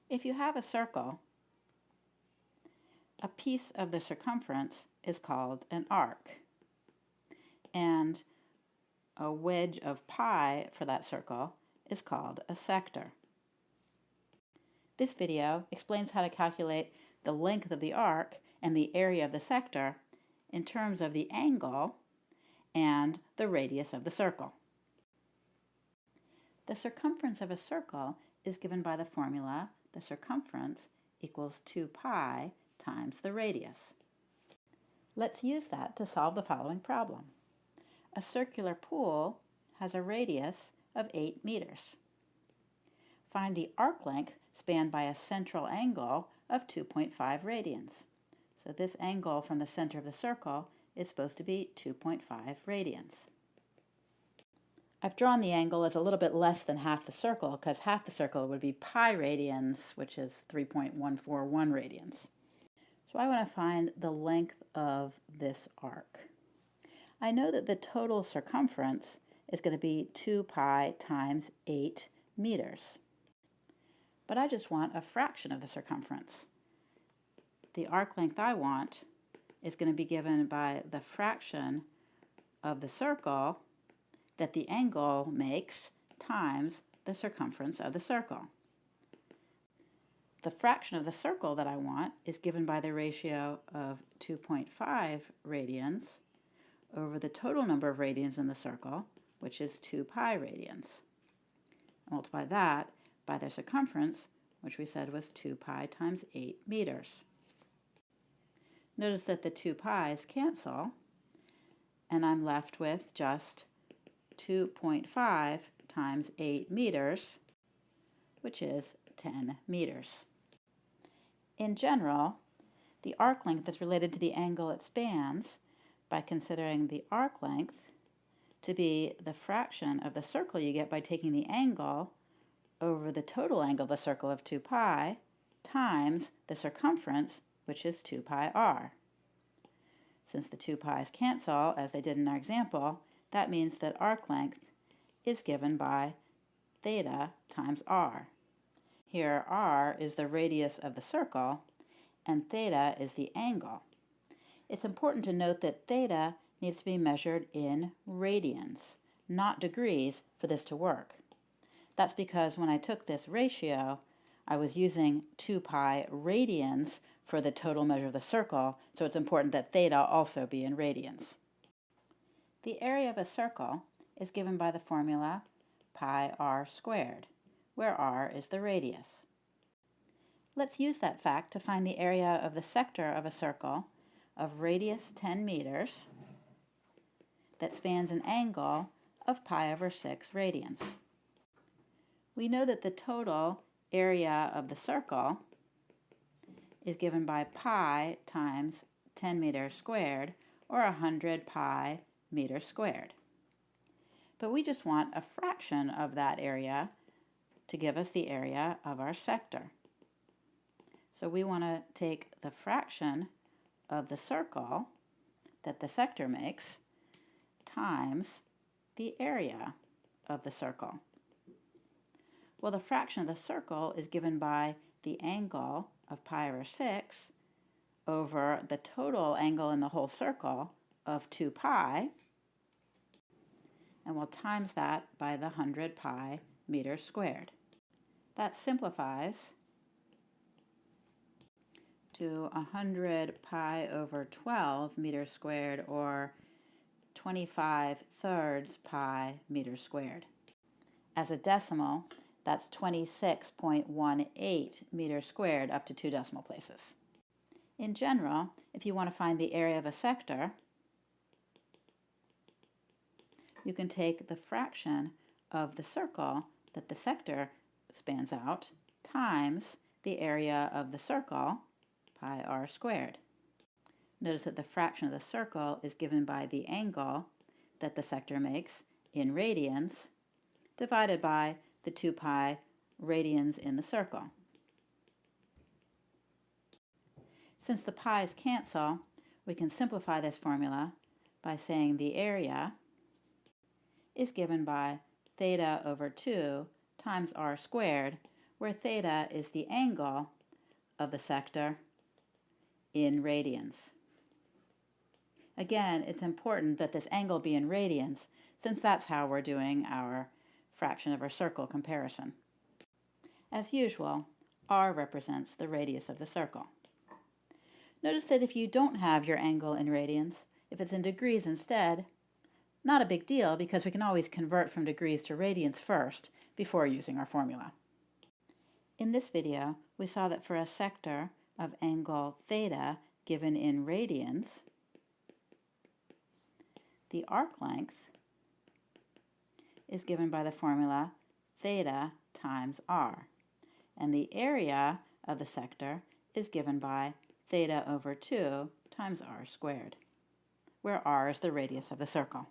If you have a circle, a piece of the circumference is called an arc, and a wedge of pi for that circle is called a sector. This video explains how to calculate the length of the arc and the area of the sector in terms of the angle and the radius of the circle. The circumference of a circle is given by the formula the circumference equals 2 pi times the radius. Let's use that to solve the following problem. A circular pool has a radius of 8 meters. Find the arc length spanned by a central angle of 2.5 radians. So this angle from the center of the circle is supposed to be 2.5 radians. I've drawn the angle as a little bit less than half the circle because half the circle would be pi radians, which is 3.141 radians. So I want to find the length of this arc. I know that the total circumference is going to be 2 pi times 8 meters. But I just want a fraction of the circumference. The arc length I want is going to be given by the fraction of the circle that the angle makes times the circumference of the circle. The fraction of the circle that I want is given by the ratio of 2.5 radians over the total number of radians in the circle, which is 2 pi radians. Multiply that by their circumference, which we said was 2 pi times 8 meters. Notice that the 2 pi's cancel, and I'm left with just 2.5 times 8 meters, which is 10 meters. In general, the arc length is related to the angle it spans by considering the arc length to be the fraction of the circle you get by taking the angle over the total angle of the circle of 2 pi times the circumference, which is 2 pi r. Since the 2 pi's cancel, as they did in our example, that means that arc length is given by theta times r. Here r is the radius of the circle and theta is the angle. It's important to note that theta needs to be measured in radians, not degrees, for this to work. That's because when I took this ratio, I was using 2 pi radians for the total measure of the circle, so it's important that theta also be in radians. The area of a circle is given by the formula pi r squared, where r is the radius. Let's use that fact to find the area of the sector of a circle of radius 10 meters that spans an angle of pi over 6 radians. We know that the total area of the circle is given by pi times 10 meters squared, or 100 pi meters squared. But we just want a fraction of that area to give us the area of our sector. So we want to take the fraction of the circle that the sector makes times the area of the circle. Well, the fraction of the circle is given by the angle of pi over 6 over the total angle in the whole circle of 2 pi, and we'll times that by the 100 pi meters squared. That simplifies to 100 pi over 12 meters squared, or 25/3 pi meters squared. As a decimal, that's 26.18 meters squared up to 2 decimal places. In general, if you want to find the area of a sector, you can take the fraction of the circle that the sector spans out times the area of the circle, pi r squared. Notice that the fraction of the circle is given by the angle that the sector makes in radians divided by the 2 pi radians in the circle. Since the pi's cancel, we can simplify this formula by saying the area is given by theta over 2 times r squared, where theta is the angle of the sector in radians. Again, it's important that this angle be in radians, since that's how we're doing our fraction of our circle comparison. As usual, r represents the radius of the circle. Notice that if you don't have your angle in radians, if it's in degrees instead, not a big deal because we can always convert from degrees to radians first before using our formula. In this video, we saw that for a sector of angle theta given in radians, the arc length is given by the formula theta times r, and the area of the sector is given by theta over 2 times r squared, where r is the radius of the circle.